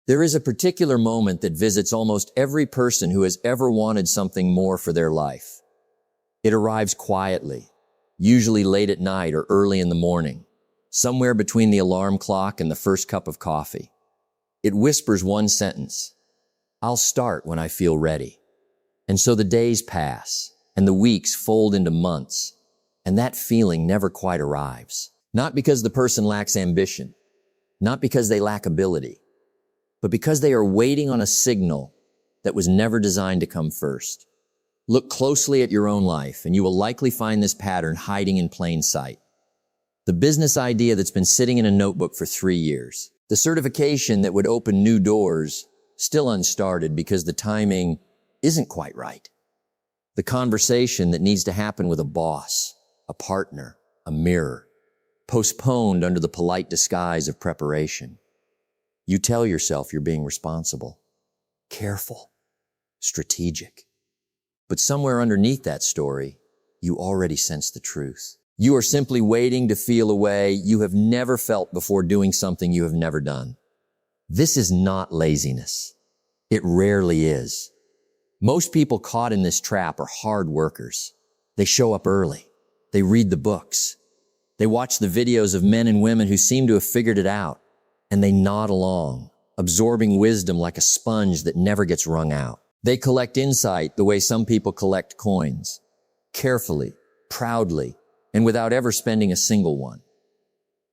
There is a particular moment that visits almost every person who has ever wanted something more for their life. It arrives quietly, usually late at night or early in the morning, somewhere between the alarm clock and the first cup of coffee. It whispers one sentence: "I'll start when I feel ready." And so the days pass, and the weeks fold into months, and that feeling never quite arrives. Not because the person lacks ambition, not because they lack ability, but because they are waiting on a signal that was never designed to come first. Look closely at your own life, and you will likely find this pattern hiding in plain sight. The business idea that's been sitting in a notebook for 3 years. The certification that would open new doors, still unstarted because the timing isn't quite right. The conversation that needs to happen with a boss, a partner, a mirror, postponed under the polite disguise of preparation. You tell yourself you're being responsible, careful, strategic. But somewhere underneath that story, you already sense the truth. You are simply waiting to feel a way you have never felt before doing something you have never done. This is not laziness. It rarely is. Most people caught in this trap are hard workers. They show up early. They read the books. They watch the videos of men and women who seem to have figured it out, and they nod along, absorbing wisdom like a sponge that never gets wrung out. They collect insight the way some people collect coins, carefully, proudly, and without ever spending a single one.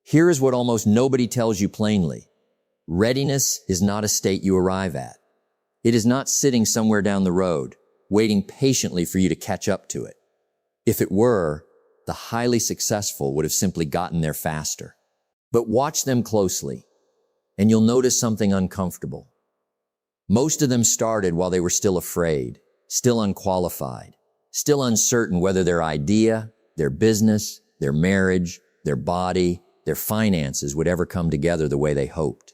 Here is what almost nobody tells you plainly. Readiness is not a state you arrive at. It is not sitting somewhere down the road, waiting patiently for you to catch up to it. If it were, the highly successful would have simply gotten there faster. But watch them closely, and you'll notice something uncomfortable. Most of them started while they were still afraid, still unqualified, still uncertain whether their idea, their business, their marriage, their body, their finances would ever come together the way they hoped.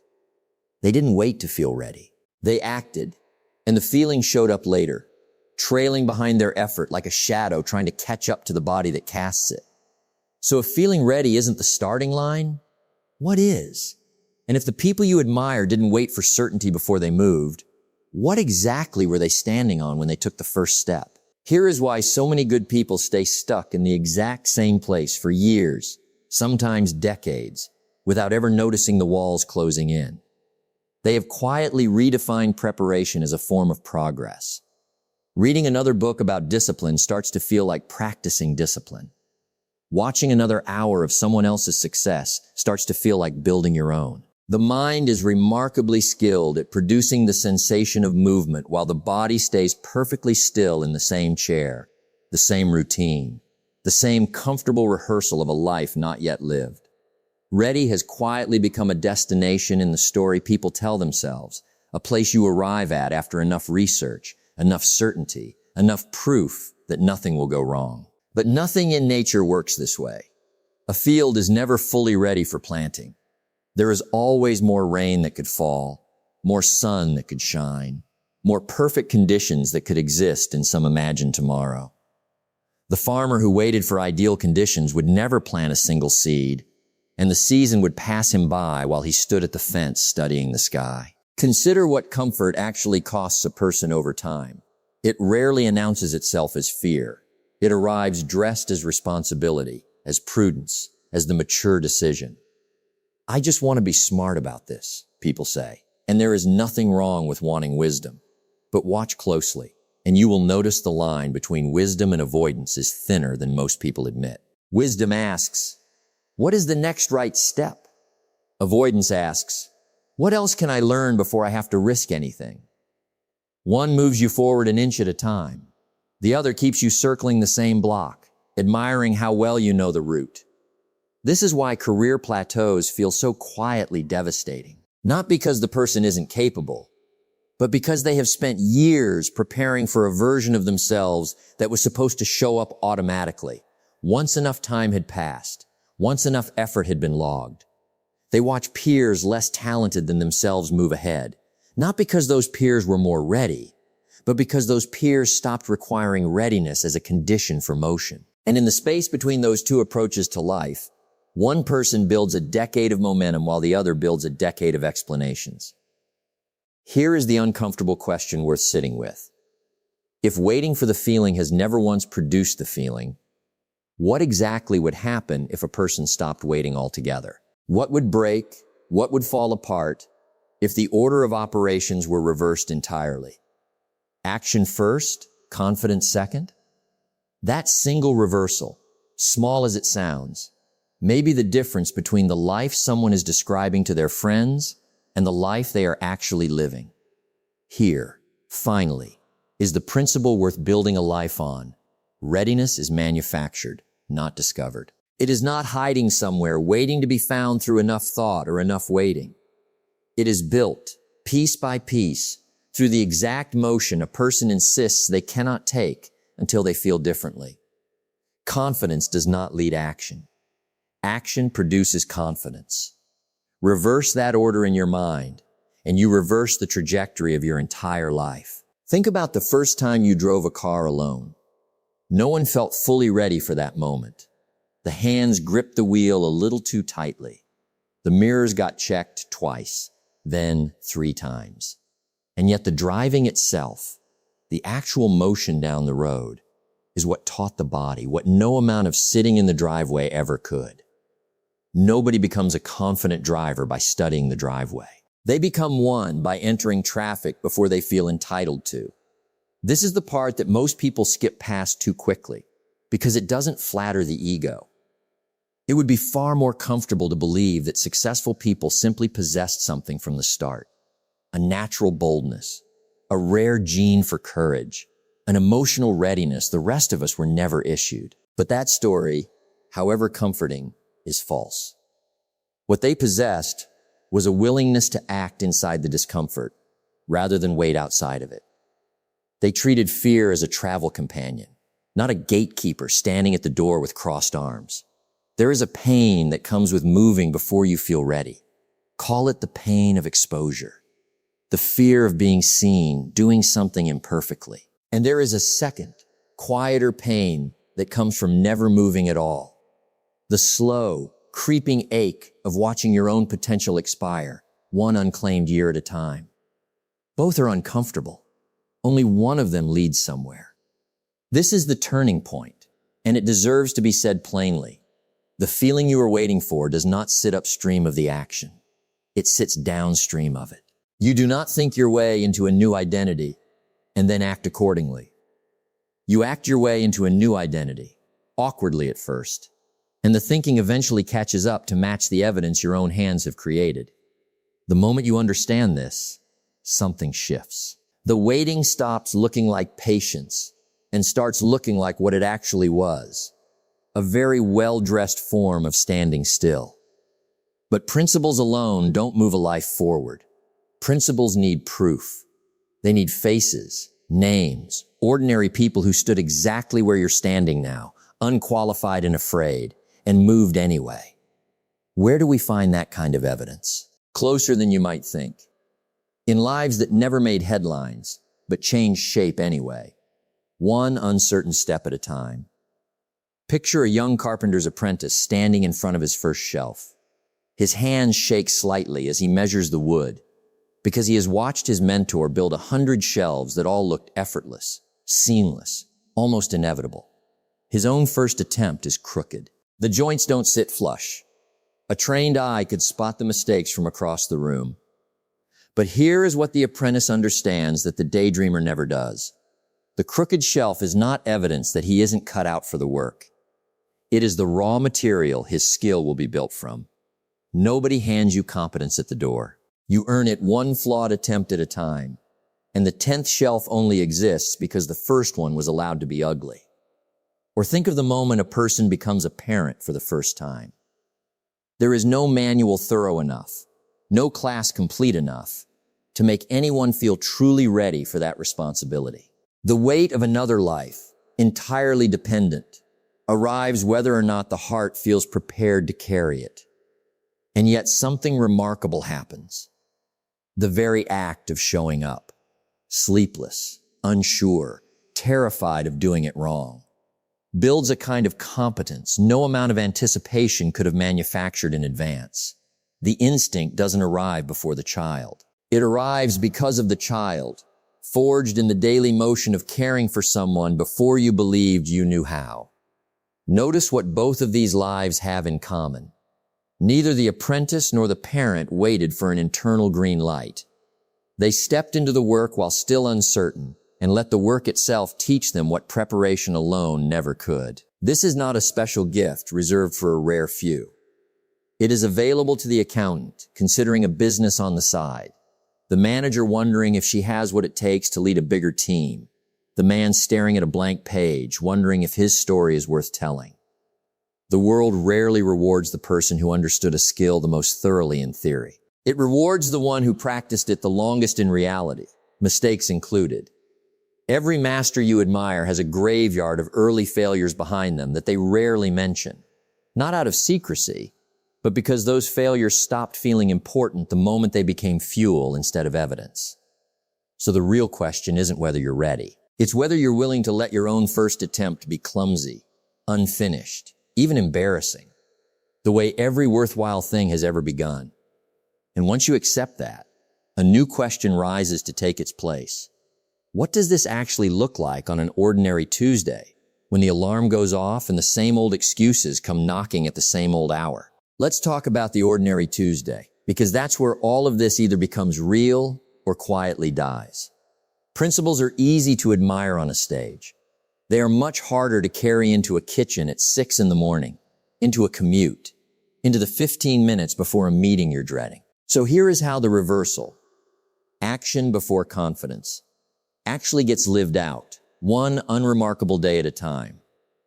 They didn't wait to feel ready. They acted, and the feeling showed up later, trailing behind their effort like a shadow trying to catch up to the body that casts it. So if feeling ready isn't the starting line, what is? And if the people you admire didn't wait for certainty before they moved, what exactly were they standing on when they took the first step? Here is why so many good people stay stuck in the exact same place for years, sometimes decades, without ever noticing the walls closing in. They have quietly redefined preparation as a form of progress. Reading another book about discipline starts to feel like practicing discipline. Watching another hour of someone else's success starts to feel like building your own. The mind is remarkably skilled at producing the sensation of movement while the body stays perfectly still in the same chair, the same routine, the same comfortable rehearsal of a life not yet lived. Ready has quietly become a destination in the story people tell themselves, a place you arrive at after enough research, enough certainty, enough proof that nothing will go wrong. But nothing in nature works this way. A field is never fully ready for planting. There is always more rain that could fall, more sun that could shine, more perfect conditions that could exist in some imagined tomorrow. The farmer who waited for ideal conditions would never plant a single seed, and the season would pass him by while he stood at the fence studying the sky. Consider what comfort actually costs a person over time. It rarely announces itself as fear. It arrives dressed as responsibility, as prudence, as the mature decision. I just want to be smart about this, people say, and there is nothing wrong with wanting wisdom. But watch closely, and you will notice the line between wisdom and avoidance is thinner than most people admit. Wisdom asks, what is the next right step? Avoidance asks, what else can I learn before I have to risk anything? One moves you forward an inch at a time. The other keeps you circling the same block, admiring how well you know the route. This is why career plateaus feel so quietly devastating. Not because the person isn't capable, but because they have spent years preparing for a version of themselves that was supposed to show up automatically. Once enough time had passed, once enough effort had been logged. They watch peers less talented than themselves move ahead, not because those peers were more ready, but because those peers stopped requiring readiness as a condition for motion. And in the space between those two approaches to life, one person builds a decade of momentum while the other builds a decade of explanations. Here is the uncomfortable question worth sitting with. If waiting for the feeling has never once produced the feeling, what exactly would happen if a person stopped waiting altogether? What would break? What would fall apart if the order of operations were reversed entirely? Action first, confidence second? That single reversal, small as it sounds, may be the difference between the life someone is describing to their friends and the life they are actually living. Here, finally, is the principle worth building a life on. Readiness is manufactured, not discovered. It is not hiding somewhere, waiting to be found through enough thought or enough waiting. It is built, piece by piece, through the exact motion a person insists they cannot take until they feel differently. Confidence does not lead action. Action produces confidence. Reverse that order in your mind, and you reverse the trajectory of your entire life. Think about the first time you drove a car alone. No one felt fully ready for that moment. The hands gripped the wheel a little too tightly. The mirrors got checked twice, then 3 times. And yet the driving itself, the actual motion down the road, is what taught the body what no amount of sitting in the driveway ever could. Nobody becomes a confident driver by studying the driveway. They become one by entering traffic before they feel entitled to. This is the part that most people skip past too quickly because it doesn't flatter the ego. It would be far more comfortable to believe that successful people simply possessed something from the start. A natural boldness, a rare gene for courage, an emotional readiness the rest of us were never issued. But that story, however comforting, is false. What they possessed was a willingness to act inside the discomfort rather than wait outside of it. They treated fear as a travel companion, not a gatekeeper standing at the door with crossed arms. There is a pain that comes with moving before you feel ready. Call it the pain of exposure, the fear of being seen, doing something imperfectly. And there is a second, quieter pain that comes from never moving at all. The slow, creeping ache of watching your own potential expire, one unclaimed year at a time. Both are uncomfortable. Only one of them leads somewhere. This is the turning point, and it deserves to be said plainly. The feeling you are waiting for does not sit upstream of the action. It sits downstream of it. You do not think your way into a new identity and then act accordingly. You act your way into a new identity, awkwardly at first, and the thinking eventually catches up to match the evidence your own hands have created. The moment you understand this, something shifts. The waiting stops looking like patience and starts looking like what it actually was, a very well-dressed form of standing still. But principles alone don't move a life forward. Principles need proof. They need faces, names, ordinary people who stood exactly where you're standing now, unqualified and afraid, and moved anyway. Where do we find that kind of evidence? Closer than you might think. In lives that never made headlines, but changed shape anyway. One uncertain step at a time. Picture a young carpenter's apprentice standing in front of his first shelf. His hands shake slightly as he measures the wood, because he has watched his mentor build 100 shelves that all looked effortless, seamless, almost inevitable. His own first attempt is crooked. The joints don't sit flush. A trained eye could spot the mistakes from across the room. But here is what the apprentice understands that the daydreamer never does. The crooked shelf is not evidence that he isn't cut out for the work. It is the raw material his skill will be built from. Nobody hands you competence at the door. You earn it one flawed attempt at a time, and the 10th shelf only exists because the first one was allowed to be ugly. Or think of the moment a person becomes a parent for the first time. There is no manual thorough enough, no class complete enough to make anyone feel truly ready for that responsibility. The weight of another life, entirely dependent, arrives whether or not the heart feels prepared to carry it. And yet something remarkable happens. The very act of showing up, sleepless, unsure, terrified of doing it wrong, builds a kind of competence no amount of anticipation could have manufactured in advance. The instinct doesn't arrive before the child. It arrives because of the child, forged in the daily motion of caring for someone before you believed you knew how. Notice what both of these lives have in common. Neither the apprentice nor the parent waited for an internal green light. They stepped into the work while still uncertain and let the work itself teach them what preparation alone never could. This is not a special gift reserved for a rare few. It is available to the accountant, considering a business on the side, the manager wondering if she has what it takes to lead a bigger team, the man staring at a blank page, wondering if his story is worth telling. The world rarely rewards the person who understood a skill the most thoroughly in theory. It rewards the one who practiced it the longest in reality, mistakes included. Every master you admire has a graveyard of early failures behind them that they rarely mention, not out of secrecy, but because those failures stopped feeling important the moment they became fuel instead of evidence. So the real question isn't whether you're ready. It's whether you're willing to let your own first attempt be clumsy, unfinished, even embarrassing, the way every worthwhile thing has ever begun. And once you accept that, a new question rises to take its place. What does this actually look like on an ordinary Tuesday, when the alarm goes off and the same old excuses come knocking at the same old hour? Let's talk about the ordinary Tuesday, because that's where all of this either becomes real or quietly dies. Principles are easy to admire on a stage. They are much harder to carry into a kitchen at 6 in the morning, into a commute, into the 15 minutes before a meeting you're dreading. So here is how the reversal, action before confidence, actually gets lived out, one unremarkable day at a time.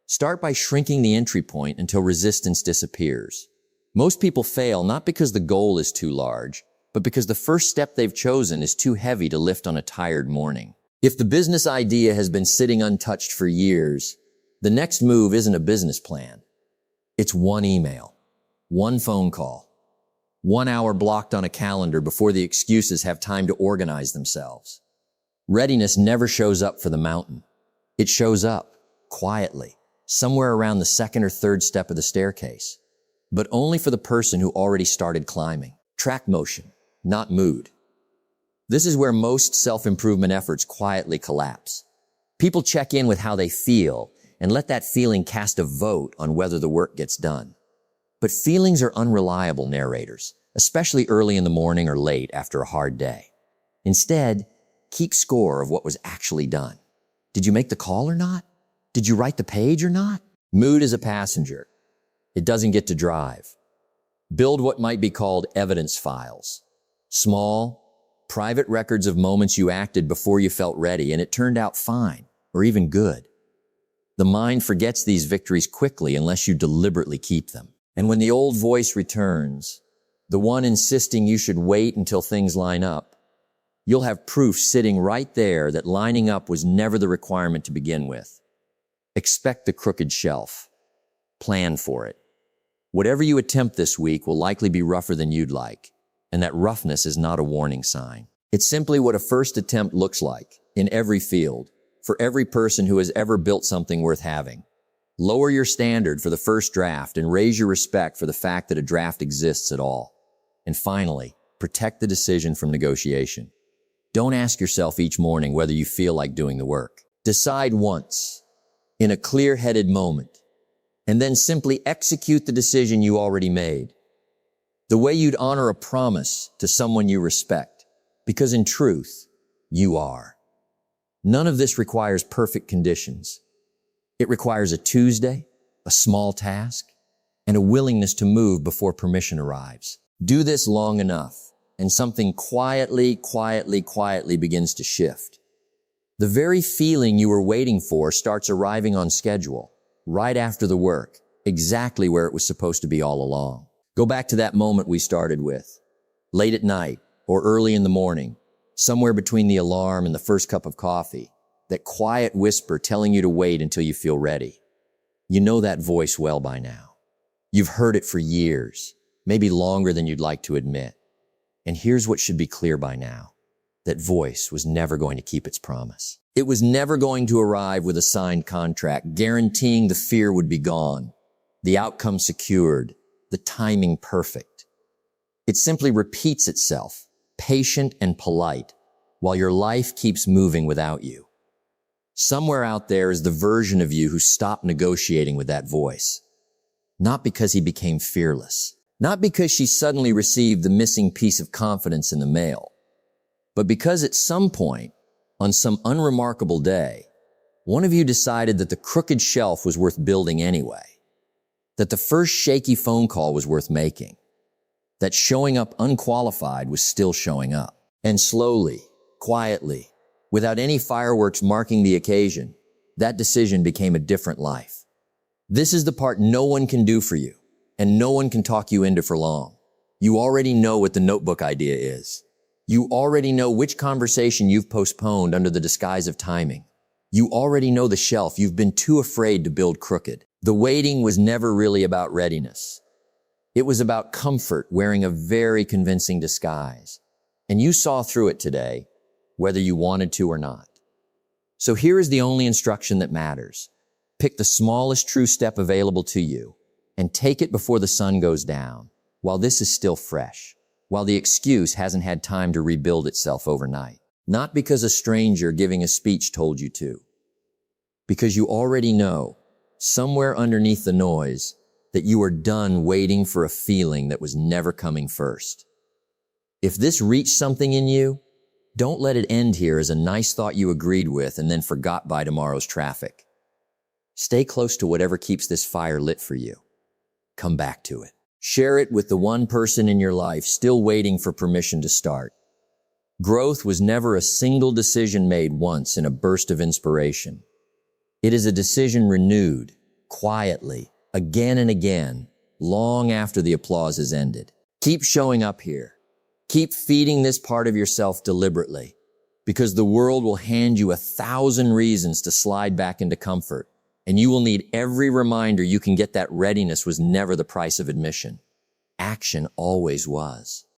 Start by shrinking the entry point until resistance disappears. Most people fail not because the goal is too large, but because the first step they've chosen is too heavy to lift on a tired morning. If the business idea has been sitting untouched for years, the next move isn't a business plan. It's one email, one phone call, 1 hour blocked on a calendar before the excuses have time to organize themselves. Readiness never shows up for the mountain. It shows up, quietly, somewhere around the second or third step of the staircase, but only for the person who already started climbing. Track motion, not mood. This is where most self-improvement efforts quietly collapse. People check in with how they feel and let that feeling cast a vote on whether the work gets done. But feelings are unreliable narrators, especially early in the morning or late after a hard day. Instead, keep score of what was actually done. Did you make the call or not? Did you write the page or not? Mood is a passenger. It doesn't get to drive. Build what might be called evidence files. Small, private records of moments you acted before you felt ready and it turned out fine, or even good. The mind forgets these victories quickly unless you deliberately keep them. And when the old voice returns, the one insisting you should wait until things line up, you'll have proof sitting right there that lining up was never the requirement to begin with. Expect the crooked shelf. Plan for it. Whatever you attempt this week will likely be rougher than you'd like, and that roughness is not a warning sign. It's simply what a first attempt looks like in every field, for every person who has ever built something worth having. Lower your standard for the first draft and raise your respect for the fact that a draft exists at all. And finally, protect the decision from negotiation. Don't ask yourself each morning whether you feel like doing the work. Decide once, in a clear-headed moment, and then simply execute the decision you already made. The way you'd honor a promise to someone you respect, because in truth, you are. None of this requires perfect conditions. It requires a Tuesday, a small task, and a willingness to move before permission arrives. Do this long enough, and something quietly begins to shift. The very feeling you were waiting for starts arriving on schedule, right after the work, exactly where it was supposed to be all along. Go back to that moment we started with. Late at night, or early in the morning, somewhere between the alarm and the first cup of coffee, that quiet whisper telling you to wait until you feel ready. You know that voice well by now. You've heard it for years, maybe longer than you'd like to admit. And here's what should be clear by now. That voice was never going to keep its promise. It was never going to arrive with a signed contract, guaranteeing the fear would be gone, the outcome secured, the timing perfect. It simply repeats itself, patient and polite, while your life keeps moving without you. Somewhere out there is the version of you who stopped negotiating with that voice. Not because he became fearless, not because she suddenly received the missing piece of confidence in the mail, but because at some point, on some unremarkable day, one of you decided that the crooked shelf was worth building anyway, that the first shaky phone call was worth making, that showing up unqualified was still showing up. And slowly, quietly, without any fireworks marking the occasion, that decision became a different life. This is the part no one can do for you, and no one can talk you into for long. You already know what the notebook idea is. You already know which conversation you've postponed under the disguise of timing. You already know the shelf you've been too afraid to build crooked. The waiting was never really about readiness. It was about comfort wearing a very convincing disguise. And you saw through it today, whether you wanted to or not. So here is the only instruction that matters. Pick the smallest true step available to you and take it before the sun goes down, while this is still fresh, while the excuse hasn't had time to rebuild itself overnight. Not because a stranger giving a speech told you to, because you already know, somewhere underneath the noise, that you are done waiting for a feeling that was never coming first. If this reached something in you, don't let it end here as a nice thought you agreed with and then forgot by tomorrow's traffic. Stay close to whatever keeps this fire lit for you. Come back to it. Share it with the one person in your life still waiting for permission to start. Growth was never a single decision made once in a burst of inspiration. It is a decision renewed, quietly, again and again, long after the applause has ended. Keep showing up here. Keep feeding this part of yourself deliberately, because the world will hand you 1,000 reasons to slide back into comfort, and you will need every reminder you can get that readiness was never the price of admission. Action always was.